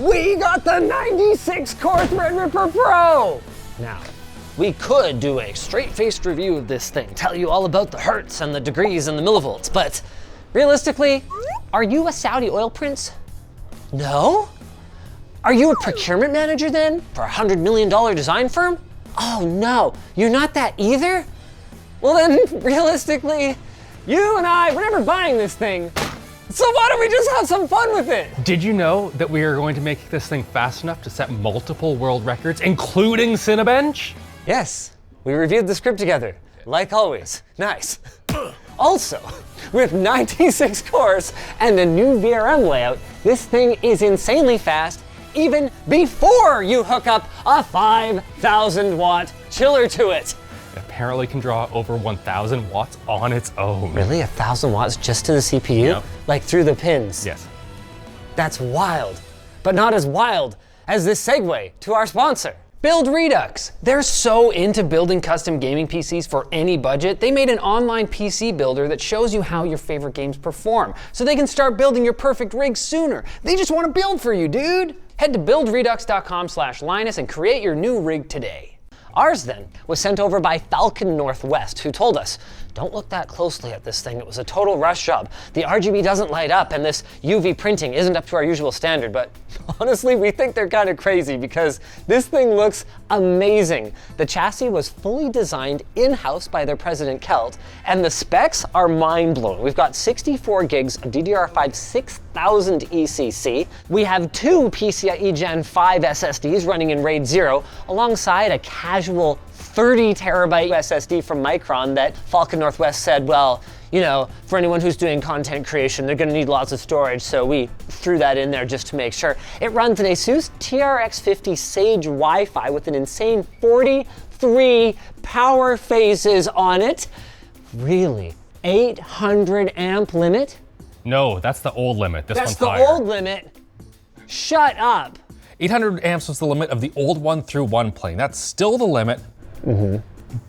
We got the 96 core Threadripper Pro! Now, we could do a straight-faced review of this thing, tell you all about the hertz and the degrees and the millivolts, but realistically, are you a Saudi oil prince? No? Are you a procurement manager then for a $100 million design firm? Oh no, you're not that either? Well then, realistically, you and I, we're never buying this thing. So why don't we just have some fun with it? Did you know that we are going to make this thing fast enough to set multiple world records, including Cinebench? Yes, we reviewed the script together, like always. Nice. Also, with 96 cores and a new VRM layout, this thing is insanely fast even before you hook up a 5,000 watt chiller to it. It apparently can draw over 1,000 watts on its own. Really, 1,000 watts just to the CPU? Yep. Like through the pins? Yes. That's wild, but not as wild as this segue to our sponsor. Build Redux. They're so into building custom gaming PCs for any budget, they made an online PC builder that shows you how your favorite games perform, so they can start building your perfect rig sooner. They just want to build for you, dude. Head to buildredux.com/Linus and create your new rig today. Ours then was sent over by Falcon Northwest, who told us, don't look that closely at this thing. It was a total rush job. The RGB doesn't light up and this UV printing isn't up to our usual standard, but honestly, we think they're kind of crazy because this thing looks amazing. The chassis was fully designed in-house by their president Kelt, and the specs are mind-blowing. We've got 64 gigs of DDR5 6000 ECC. We have two PCIe Gen 5 SSDs running in RAID 0, alongside a casual 30 terabyte SSD from Micron that Falcon Northwest said, well, you know, for anyone who's doing content creation, they're gonna need lots of storage, so we threw that in there just to make sure. It runs an ASUS TRX 50 Sage Wi-Fi with an insane 43 power phases on it. Really? 800 amp limit? No, that's the old limit. This That's one's higher. the old limit? Shut up. 800 amps was the limit of the old 1-through-1 plane. That's still the limit,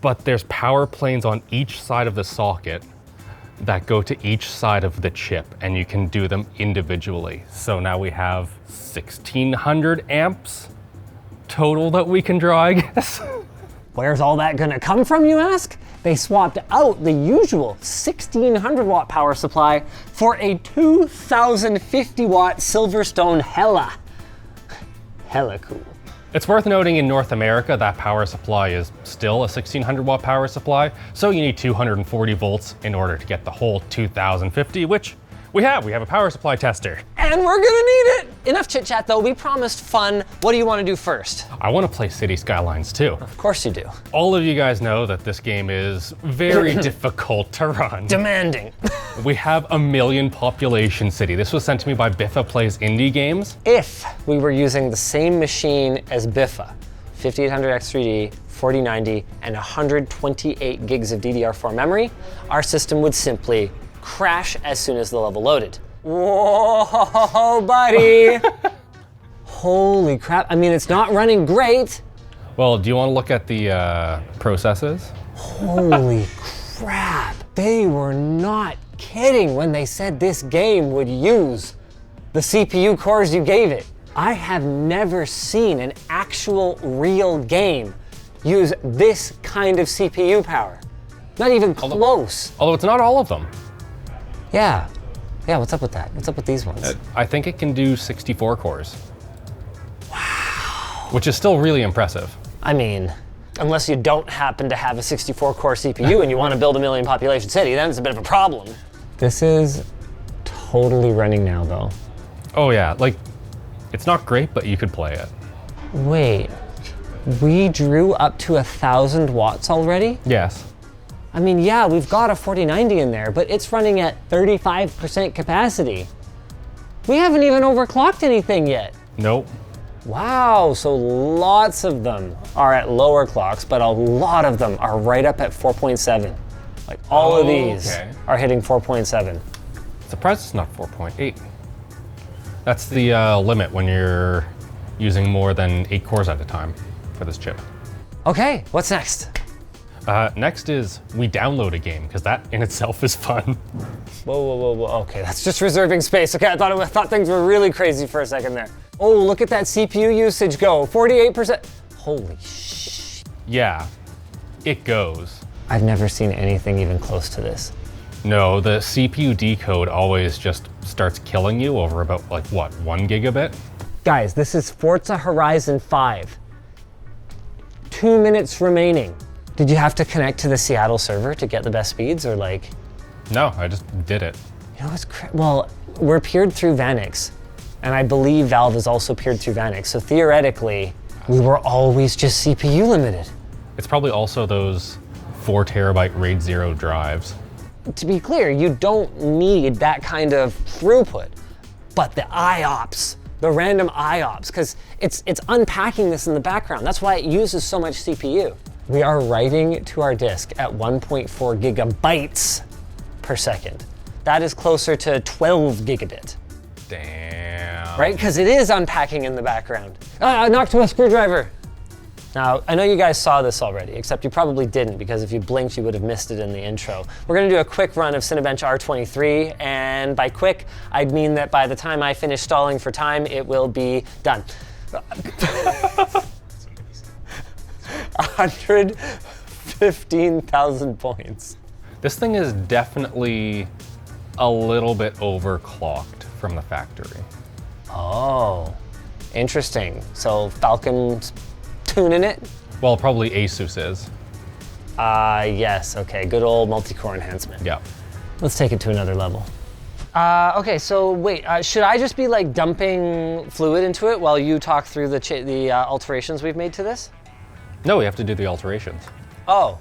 but there's power planes on each side of the socket that go to each side of the chip, and you can do them individually. So now we have 1,600 amps total that we can draw, I guess. Where's all that gonna come from, you ask? They swapped out the usual 1,600 watt power supply for a 2,050 watt Silverstone Hella. Hella cool. It's worth noting in North America that power supply is still a 1,600 watt power supply, so you need 240 volts in order to get the whole 2,050, which we have a power supply tester. And we're gonna need it! Enough chit chat though, we promised fun. What do you wanna do first? I want to play City Skylines too. Of course you do. All of you guys know that this game is very difficult to run. Demanding. We have a 1 million population city. This was sent to me by Biffa Plays Indie Games. If we were using the same machine as Biffa, 5800X3D, 4090, and 128 gigs of DDR4 memory, our system would simply crash as soon as the level loaded. Whoa, buddy. Holy crap. I mean, it's not running great. Well, do you want to look at the processes? Holy crap. They were not kidding when they said this game would use the CPU cores you gave it. I have never seen an actual real game use this kind of CPU power. Not even close. Although it's not all of them. Yeah, what's up with that? What's up with these ones? I think it can do 64 cores. Wow. Which is still really impressive. I mean, unless you don't happen to have a 64 core CPU and you want to build a 1 million population city, then it's a bit of a problem. This is totally running now though. Oh yeah, like, it's not great, but you could play it. Wait, we drew up to 1,000 watts already? Yes. I mean, yeah, we've got a 4090 in there, but it's running at 35% capacity. We haven't even overclocked anything yet. Nope. Wow, so lots of them are at lower clocks, but a lot of them are right up at 4.7. Like all of these are hitting 4.7. Surprised it's not 4.8. That's the limit when you're using more than 8 cores at a time for this chip. Okay, what's next? Next is we download a game, because that in itself is fun. Whoa. Okay, that's just reserving space. Okay, I thought things were really crazy for a second there. Oh, look at that CPU usage go, 48%. Holy sh. Yeah, it goes. I've never seen anything even close to this. No, the CPU decode always just starts killing you over about like what, 1 gigabit? Guys, this is Forza Horizon 5. 2 minutes remaining. Did you have to connect to the Seattle server to get the best speeds, or like? No, I just did it. You know what's well, we're peered through Vanix, and I believe Valve is also peered through Vanix, so theoretically, we were always just CPU limited. It's probably also those 4 terabyte RAID 0 drives. To be clear, you don't need that kind of throughput, but the IOPS, the random IOPS, because it's unpacking this in the background. That's why it uses so much CPU. We are writing to our disk at 1.4 gigabytes per second. That is closer to 12 gigabit. Damn. Right, because it is unpacking in the background. I knocked my screwdriver. Now, I know you guys saw this already, except you probably didn't, because if you blinked, you would have missed it in the intro. We're gonna do a quick run of Cinebench R23, and by quick, I'd mean that by the time I finish stalling for time, it will be done. 115,000 points. This thing is definitely a little bit overclocked from the factory. Oh, interesting. So Falcon's tuning it? Well, probably Asus is. Yes, okay, good old multi-core enhancement. Yeah. Let's take it to another level. Okay, so wait, should I just be like dumping fluid into it while you talk through the alterations we've made to this? No, we have to do the alterations. Oh.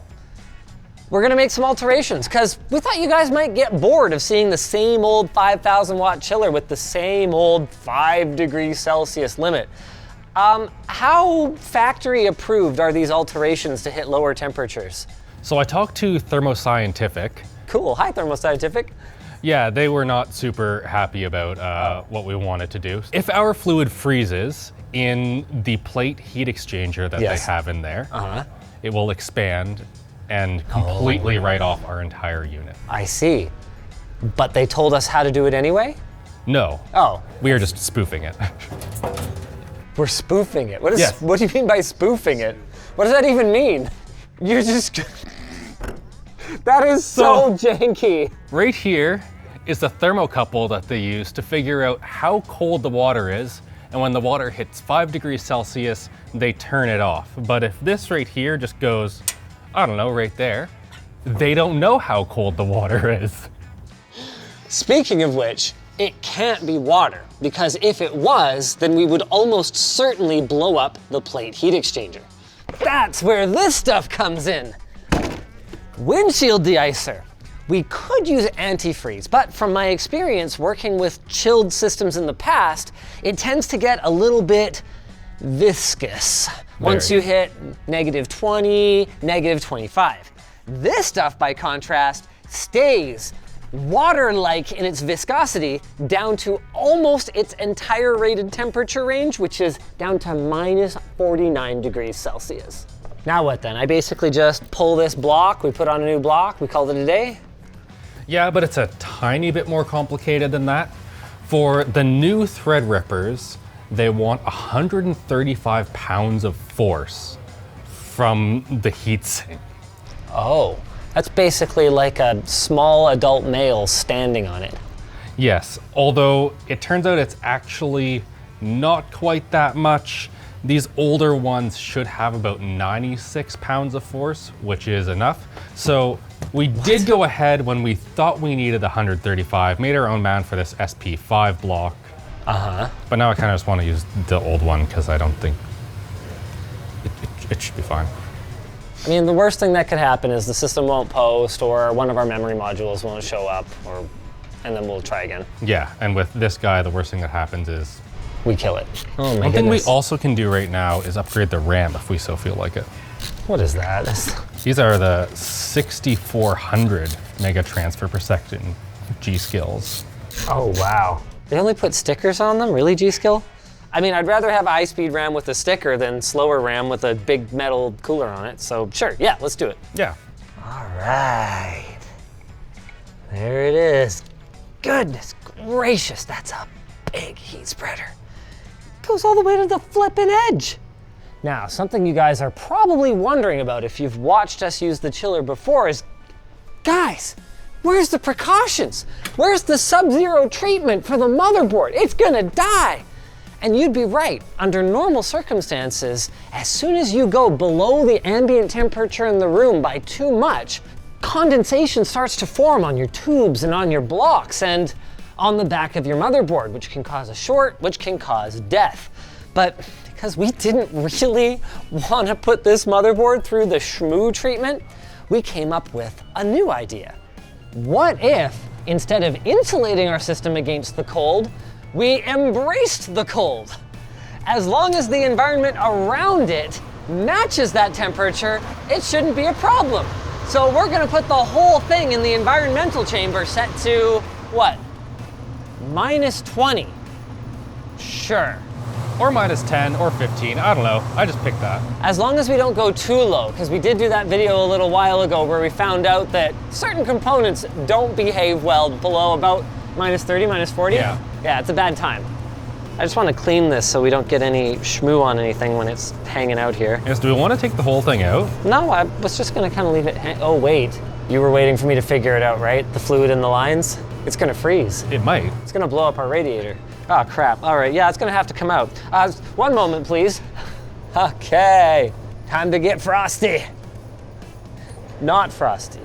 We're gonna make some alterations, because we thought you guys might get bored of seeing the same old 5,000 watt chiller with the same old 5 degrees Celsius limit. How factory approved are these alterations to hit lower temperatures? So I talked to Thermoscientific. Cool, hi Thermoscientific. Yeah, they were not super happy about what we wanted to do. If our fluid freezes in the plate heat exchanger that they have in there, it will expand and completely write off our entire unit. I see. But they told us how to do it anyway? No. Oh. We are just spoofing it. We're spoofing it. What do you mean by spoofing it? What does that even mean? You're just... That is so janky. Right here is the thermocouple that they use to figure out how cold the water is, and when the water hits 5 degrees Celsius, they turn it off. But if this right here just goes, I don't know, right there, they don't know how cold the water is. Speaking of which, it can't be water, because if it was, then we would almost certainly blow up the plate heat exchanger. That's where this stuff comes in. Windshield deicer. We could use antifreeze, but from my experience working with chilled systems in the past, it tends to get a little bit viscous once you hit -20, -25. This stuff, by contrast, stays water-like in its viscosity down to almost its entire rated temperature range, which is down to -49 degrees Celsius. Now what then? I basically just pull this block, we put on a new block, we call it a day? Yeah, but it's a tiny bit more complicated than that. For the new Threadrippers, they want 135 pounds of force from the heatsink. Oh, that's basically like a small adult male standing on it. Yes, although it turns out it's actually not quite that much. These older ones should have about 96 pounds of force, which is enough. So we did go ahead when we thought we needed 135, made our own mount for this SP5 block. But now I kind of just want to use the old one because I don't think it should be fine. I mean, the worst thing that could happen is the system won't post, or one of our memory modules won't show up, and then we'll try again. Yeah, and with this guy, the worst thing that happens is we kill it. Oh my goodness. One thing we also can do right now is upgrade the RAM if we so feel like it. What is that? These are the 6400 mega transfer per second G-Skills. Oh, wow. They only put stickers on them? Really, G-Skill? I mean, I'd rather have high-speed RAM with a sticker than slower RAM with a big metal cooler on it. So sure, yeah, let's do it. Yeah. All right. There it is. Goodness gracious, that's a big heat spreader. goes all the way to the flippin' edge. Now, something you guys are probably wondering about if you've watched us use the chiller before is, guys, where's the precautions? Where's the sub-zero treatment for the motherboard? It's gonna die. And you'd be right. Under normal circumstances, as soon as you go below the ambient temperature in the room by too much, condensation starts to form on your tubes and on your blocks and on the back of your motherboard, which can cause a short, which can cause death. But because we didn't really want to put this motherboard through the shmoo treatment, we came up with a new idea. What if, instead of insulating our system against the cold, we embraced the cold? As long as the environment around it matches that temperature, it shouldn't be a problem. So we're gonna put the whole thing in the environmental chamber set to, what? -20. Sure. Or -10 or 15, I don't know. I just picked that. As long as we don't go too low, because we did do that video a little while ago where we found out that certain components don't behave well below about -30, -40. Yeah. Yeah, it's a bad time. I just want to clean this so we don't get any shmoo on anything when it's hanging out here. Yes, do we want to take the whole thing out? No, I was just gonna kind of leave it oh wait, you were waiting for me to figure it out, right? The fluid in the lines? It's gonna freeze. It might. It's gonna blow up our radiator. Oh crap, all right, yeah, it's gonna have to come out. One moment, please. Okay, time to get frosty. Not frosty,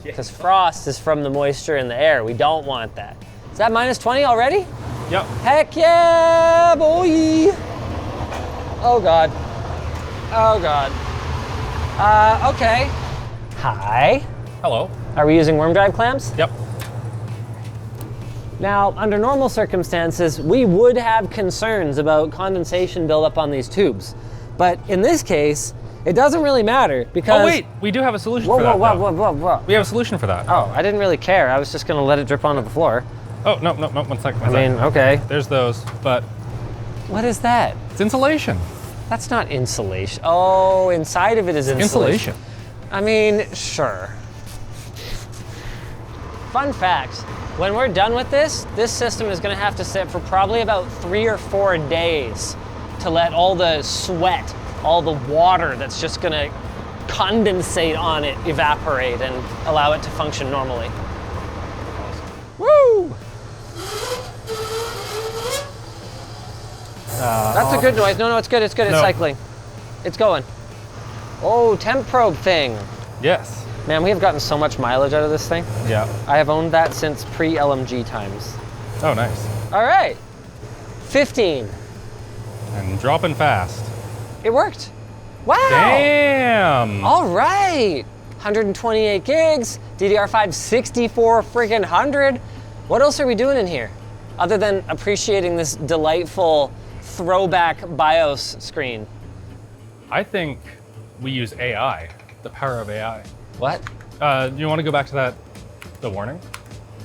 because frost is from the moisture in the air. We don't want that. Is that -20 already? Yep. Heck yeah, boy. Oh God, oh God. Okay. Hi, Hello. are we using worm drive clamps? Yep. Now, under normal circumstances, we would have concerns about condensation buildup on these tubes. But in this case, it doesn't really matter because... Oh wait, we do have a solution Whoa, for that. whoa, though. whoa, whoa, whoa. We have a solution for that. Oh, I didn't really care. I was just gonna let it drip onto the floor. Oh, no, one sec. I mean, okay. There's those, but What is that? it's insulation. That's not insulation. Oh, inside of it is insulation. Insulation. I mean, sure. Fun fact, when we're done with this system is gonna have to sit for probably about 3 or 4 days to let all the sweat, all the water that's just gonna condensate on it evaporate and allow it to function normally. Woo! That's a good noise. No, it's good, it's good, it's No. cycling. It's going. Oh, temp probe thing. Yes. Man, we have gotten so much mileage out of this thing. Yeah. I have owned that since pre-LMG times. Oh, nice. All right, 15. And dropping fast. It worked. Wow. Damn. All right, 128 gigs, DDR5 64 friggin' 100. What else are we doing in here? Other than appreciating this delightful throwback BIOS screen. I think we use AI, the power of AI. What? You want to go back to the warning?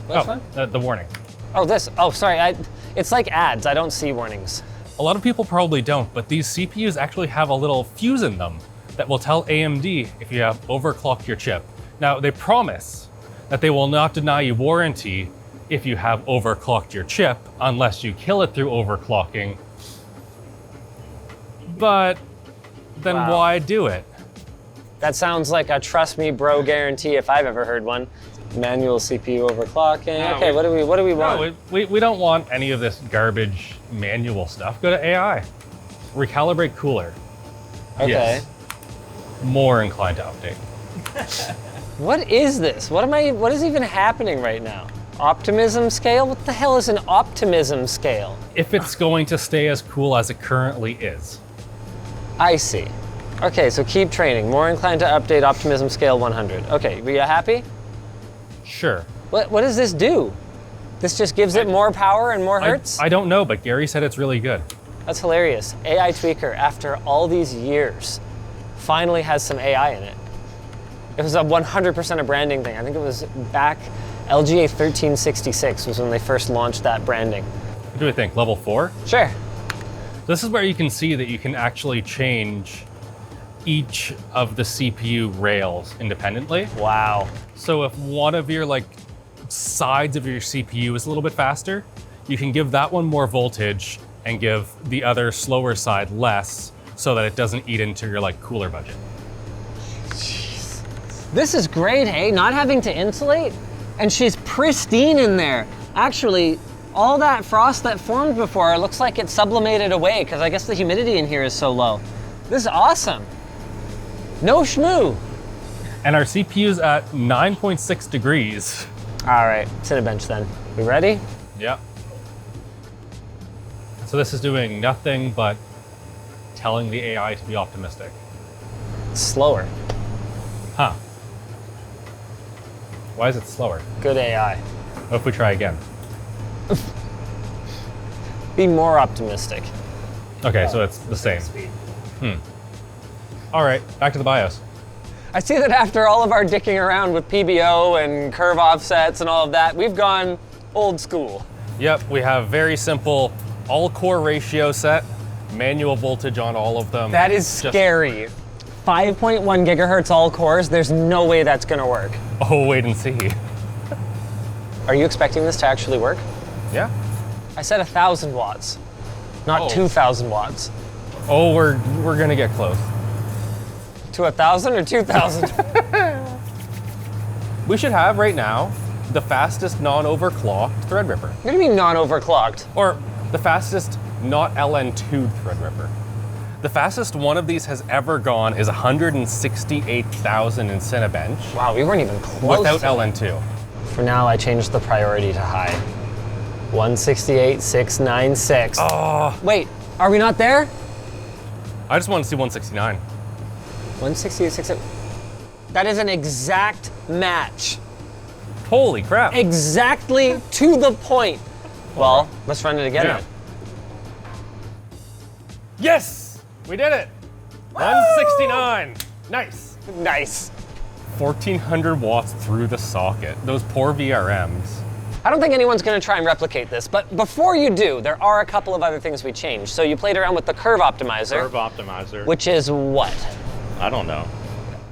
Which oh, one? The warning. Oh, this. Oh, sorry. It's like ads. I don't see warnings. A lot of people probably don't, but these CPUs actually have a little fuse in them that will tell AMD if you have overclocked your chip. Now, they promise that they will not deny you warranty if you have overclocked your chip unless you kill it through overclocking. But then Wow. why do it? That sounds like a trust me bro guarantee if I've ever heard one. Manual CPU overclocking. No, Okay, what do we want? No, we don't want any of this garbage manual stuff. Go to AI. Recalibrate cooler. Okay. Yes. More inclined to update. What is this? What is even happening right now? Optimism scale? What the hell is an optimism scale? If it's going to stay as cool as it currently is. I see. Okay, so keep training. More inclined to update optimism scale 100. Okay, were you happy? Sure. What does this do? This just gives it more power and more hertz? I don't know, but Gary said it's really good. That's hilarious. AI Tweaker, after all these years, finally has some AI in it. It was a 100% a branding thing. I think it was back, LGA 1366 was when they first launched that branding. What do we think? Level 4? Sure. This is where you can see that you can actually change each of the CPU rails independently. Wow. So if one of your sides of your CPU is a little bit faster, you can give that one more voltage and give the other slower side less so that it doesn't eat into your like cooler budget. This is great, hey? Not having to insulate, and she's pristine in there. Actually, all that frost that formed before looks like it's sublimated away because I guess the humidity in here is so low. This is awesome. No shmoo. And our CPU's at 9.6 degrees. All right, Cinebench then. We ready? Yep. So this is doing nothing but telling the AI to be optimistic. Slower. Huh. Why is it slower? Good AI. What if we try again? Be more optimistic. Okay, so it's the same. All right, back to the BIOS. I see that after all of our dicking around with PBO and curve offsets and all of that, we've gone old school. Yep, we have very simple all-core ratio set, manual voltage on all of them. That is scary. 5.1 gigahertz all cores, there's no way that's gonna work. Oh, wait and see. Are you expecting this to actually work? Yeah. I said 1,000 watts, not 2,000 watts. Oh, we're gonna get close. To 1,000 or 2,000? We should have right now the fastest non-overclocked Threadripper. What do you mean non-overclocked? Or the fastest not LN2 Threadripper. The fastest one of these has ever gone is 168,000 in Cinebench. Wow, we weren't even close. Without LN2. For now, I changed the priority to high. 168,696. Oh. Wait, are we not there? I just want to see 169. 168,696. That is an exact match. Holy crap. Exactly to the point. Well, let's run it again. Yeah. Yes! We did it! 169. Nice. Nice. 1,400 watts through the socket. Those poor VRMs. I don't think anyone's going to try and replicate this, but before you do, there are a couple of other things we changed. So you played around with the curve optimizer. Curve optimizer. Which is what? I don't know.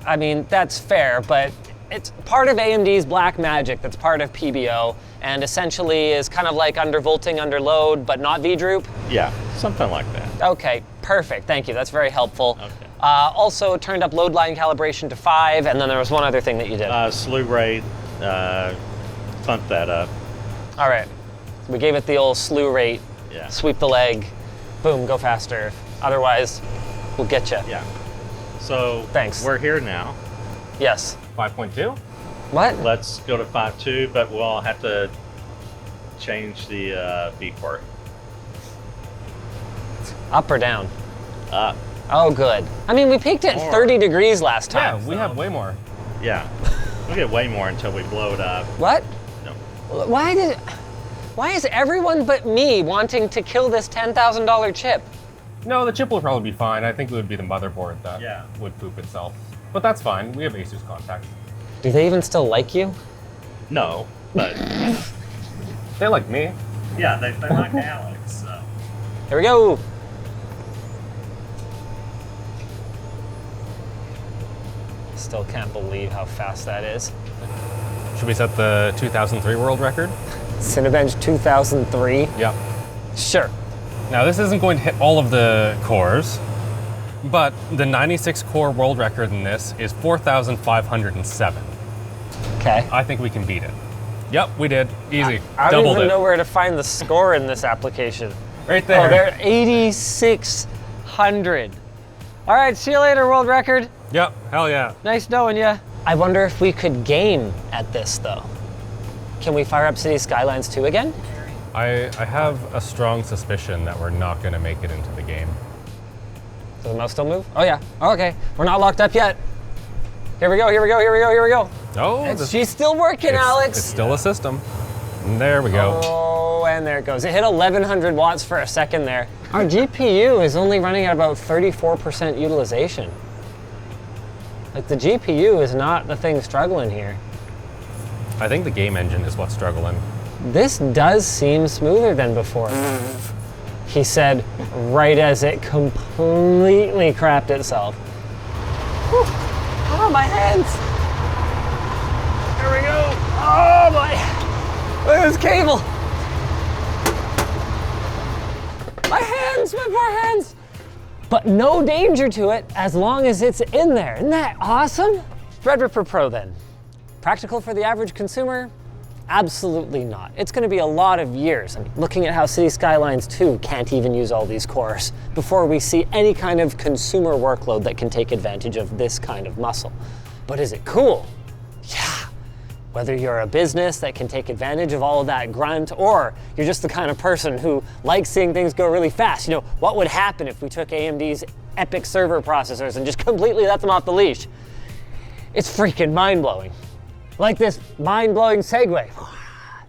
I mean, that's fair, but it's part of AMD's black magic that's part of PBO, and essentially is kind of like undervolting under load, but not V-droop. Yeah, something like that. Okay, perfect, thank you, that's very helpful. Okay. Also turned up load line calibration to 5, and then there was one other thing that you did. Slew rate, pumped that up. All right, we gave it the old slew rate, Yeah. sweep the leg, boom, go faster. Otherwise, we'll get you. Yeah. So Thanks. We're here now. Yes. 5.2? What? Let's go to 5.2, but we'll have to change the B port. Up or down? Up. Oh, good. I mean, we peaked at More. 30 degrees last time. Yeah, we have way more. Yeah. We'll get way more until we blow it up. What? No. Why is everyone but me wanting to kill this $10,000 chip? No, the chip will probably be fine. I think it would be the motherboard that would poop itself. But that's fine. We have Asus contacts. Do they even still like you? No, but They like me. yeah, they like Alex. So. Here we go. Still can't believe how fast that is. Should we set the 2003 world record? Cinebench 2003? Yeah. Sure. Now this isn't going to hit all of the cores, but the 96 core world record in this is 4,507. Okay. I think we can beat it. Yep, we did. Easy. I don't Doubled even it. know where to find the score in this application. Right there. Oh, they're 8,600. All right, see you later, world record. Yep, hell yeah. Nice knowing ya. I wonder if we could game at this, though. Can we fire up City Skylines 2 again? I have a strong suspicion that we're not going to make it into the game. Does the mouse still move? Oh, yeah. Oh, okay. We're not locked up yet. Here we go, here we go, here we go, here we go. Oh, She's still working, Alex. It's still a system. And there we go. Oh, and there it goes. It hit 1,100 watts for a second there. Our GPU is only running at about 34% utilization. Like, the GPU is not the thing struggling here. I think the game engine is what's struggling. This does seem smoother than before. He said right as it completely crapped itself. Whew. Oh, my hands. There we go. Oh, my. Look at this cable. My hands, my poor hands. But no danger to it as long as it's in there. Isn't that awesome? Threadripper Pro then. Practical for the average consumer? Absolutely not. It's gonna be a lot of years. I mean, looking at how City Skylines 2 can't even use all these cores before we see any kind of consumer workload that can take advantage of this kind of muscle. But is it cool? Yeah. Whether you're a business that can take advantage of all of that grunt, or you're just the kind of person who likes seeing things go really fast. You know, what would happen if we took AMD's EPYC server processors and just completely let them off the leash? It's freaking mind-blowing. Like this mind-blowing segue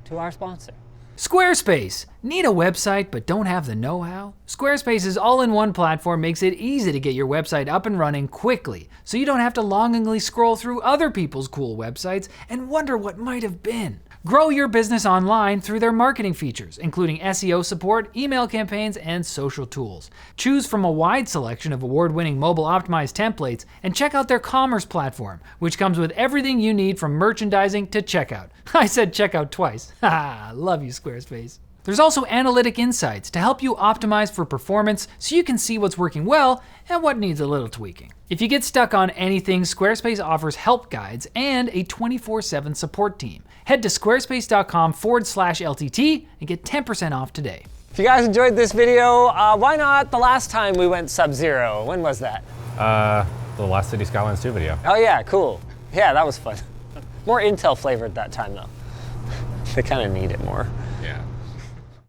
to our sponsor. Squarespace. Need a website but don't have the know-how? Squarespace's all-in-one platform makes it easy to get your website up and running quickly, so you don't have to longingly scroll through other people's cool websites and wonder what might have been. Grow your business online through their marketing features, including SEO support, email campaigns, and social tools. Choose from a wide selection of award-winning mobile-optimized templates and check out their commerce platform, which comes with everything you need from merchandising to checkout. I said checkout twice. Haha, love you, Squarespace. There's also analytic insights to help you optimize for performance so you can see what's working well and what needs a little tweaking. If you get stuck on anything, Squarespace offers help guides and a 24/7 support team. Head to squarespace.com/LTT and get 10% off today. If you guys enjoyed this video, why not the last time we went Sub-Zero? When was that? The last City Skylines 2 video. Oh yeah, cool. Yeah, that was fun. More Intel flavored that time though. They kind of need it more.